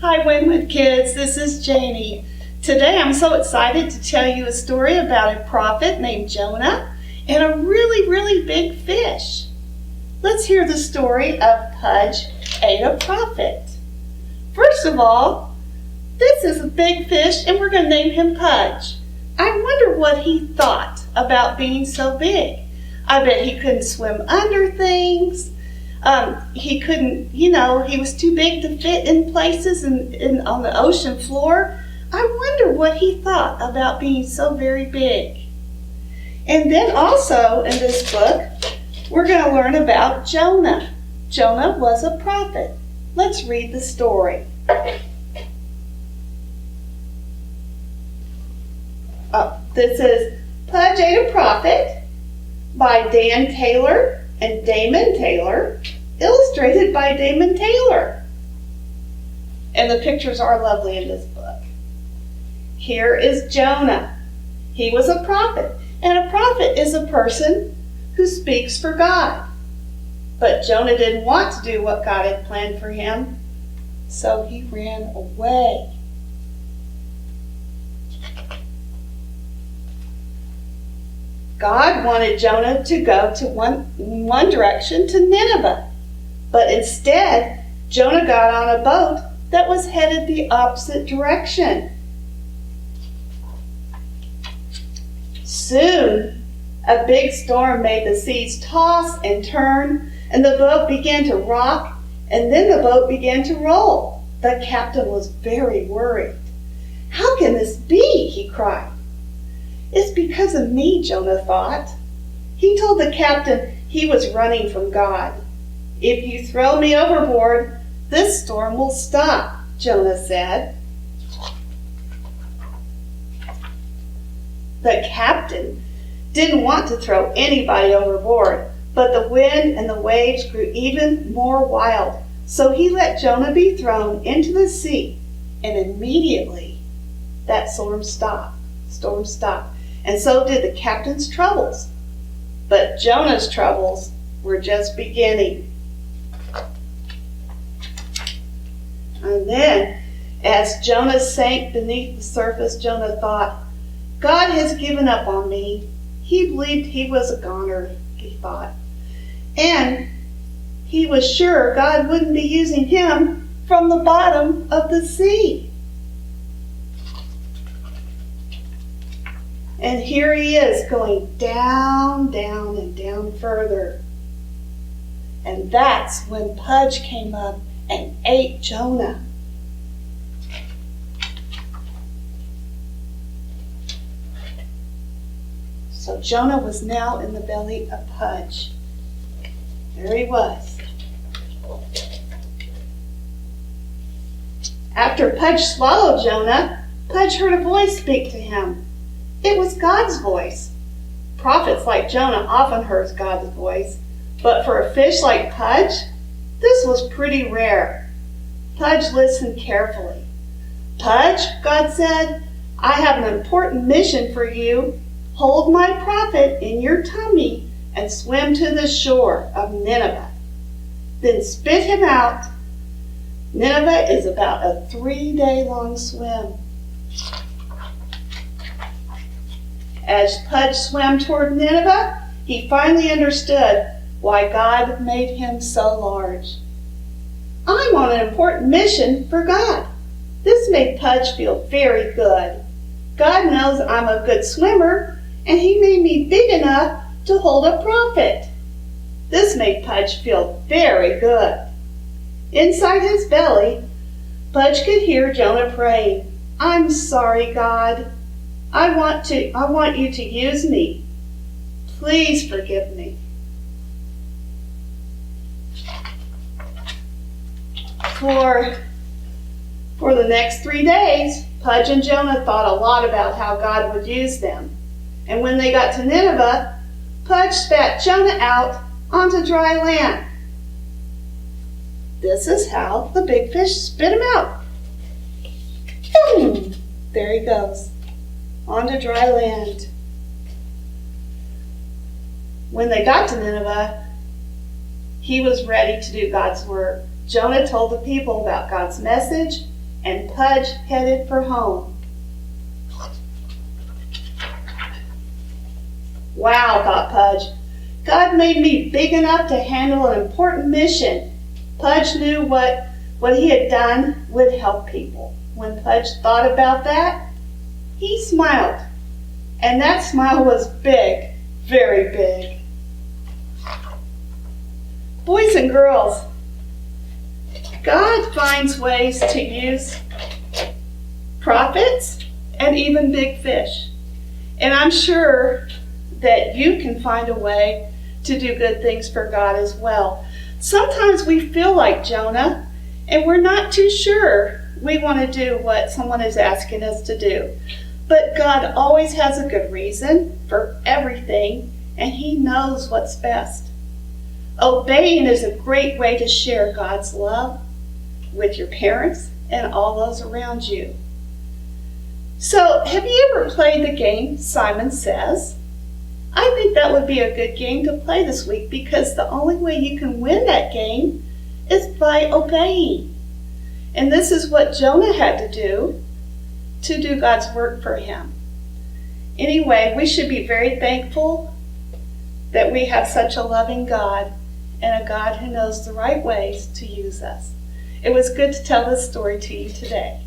Hi, Winwood kids. This is Janie. Today I'm so excited to tell you a story about a prophet named Jonah and a really big fish. Let's hear the story of Pudge ate a prophet. First of all, this is a big fish and we're going to name him Pudge. I wonder what he thought about being so big. I bet he couldn't swim under things. He couldn't, he was too big to fit in places and on the ocean floor. I wonder what he thought about being so very big. And then also in this book, we're going to learn about Jonah. Jonah was a prophet. Let's read the story. This is Pudge Ate a Prophet by Dan Taylor and Damon Taylor, illustrated by Damon Taylor. And the pictures are lovely in this book. Here is Jonah. He was a prophet, and a prophet is a person who speaks for God. But Jonah didn't want to do what God had planned for him, so he ran away. God wanted Jonah to go to one direction, to Nineveh. But instead, Jonah got on a boat that was headed the opposite direction. Soon, a big storm made the seas toss and turn, and the boat began to rock, and then the boat began to roll. The captain was very worried. "How can this be?" he cried. "It's because of me," Jonah thought. He told the captain he was running from God. "If you throw me overboard, this storm will stop," Jonah said. The captain didn't want to throw anybody overboard, but the wind and the waves grew even more wild. So he let Jonah be thrown into the sea, and immediately that storm stopped. And so did the captain's troubles. But Jonah's troubles were just beginning. And then, as Jonah sank beneath the surface, Jonah thought, "God has given up on me." He believed he was a goner, he thought. And he was sure God wouldn't be using him from the bottom of the sea. And here he is going down, down, and down further. And that's when Pudge came up and ate Jonah. So Jonah was now in the belly of Pudge. There he was. After Pudge swallowed Jonah, Pudge heard a voice speak to him. It was God's voice. Prophets like Jonah often heard God's voice, but for a fish like Pudge, this was pretty rare. Pudge listened carefully. "Pudge," God said, "I have an important mission for you. Hold my prophet in your tummy and swim to the shore of Nineveh. Then spit him out." Nineveh is about a 3-day-long swim. As Pudge swam toward Nineveh, he finally understood why God made him so large. "I'm on an important mission for God." This made Pudge feel very good. God knows I'm a good swimmer, and he made me big enough to hold a prophet. This made Pudge feel very good. Inside his belly, Pudge could hear Jonah praying, "I'm sorry, God. I want you to use me. Please forgive me." For the next 3 days, Pudge and Jonah thought a lot about how God would use them. And when they got to Nineveh, Pudge spat Jonah out onto dry land. This is how the big fish spit him out. Boom! There he goes, onto dry land. When they got to Nineveh, he was ready to do God's work. Jonah told the people about God's message, and Pudge headed for home. Wow, thought Pudge. God made me big enough to handle an important mission. Pudge knew what he had done would help people. When Pudge thought about that, he smiled. And that smile was big, very big. Boys and girls, God finds ways to use prophets and even big fish. And I'm sure that you can find a way to do good things for God as well. Sometimes we feel like Jonah, and we're not too sure we want to do what someone is asking us to do. But God always has a good reason for everything, and He knows what's best. Obeying is a great way to share God's love with your parents and all those around you. So, have you ever played the game Simon Says? I think that would be a good game to play this week, because the only way you can win that game is by obeying. And this is what Jonah had to do God's work for him. Anyway, we should be very thankful that we have such a loving God and a God who knows the right ways to use us. It was good to tell this story to you today.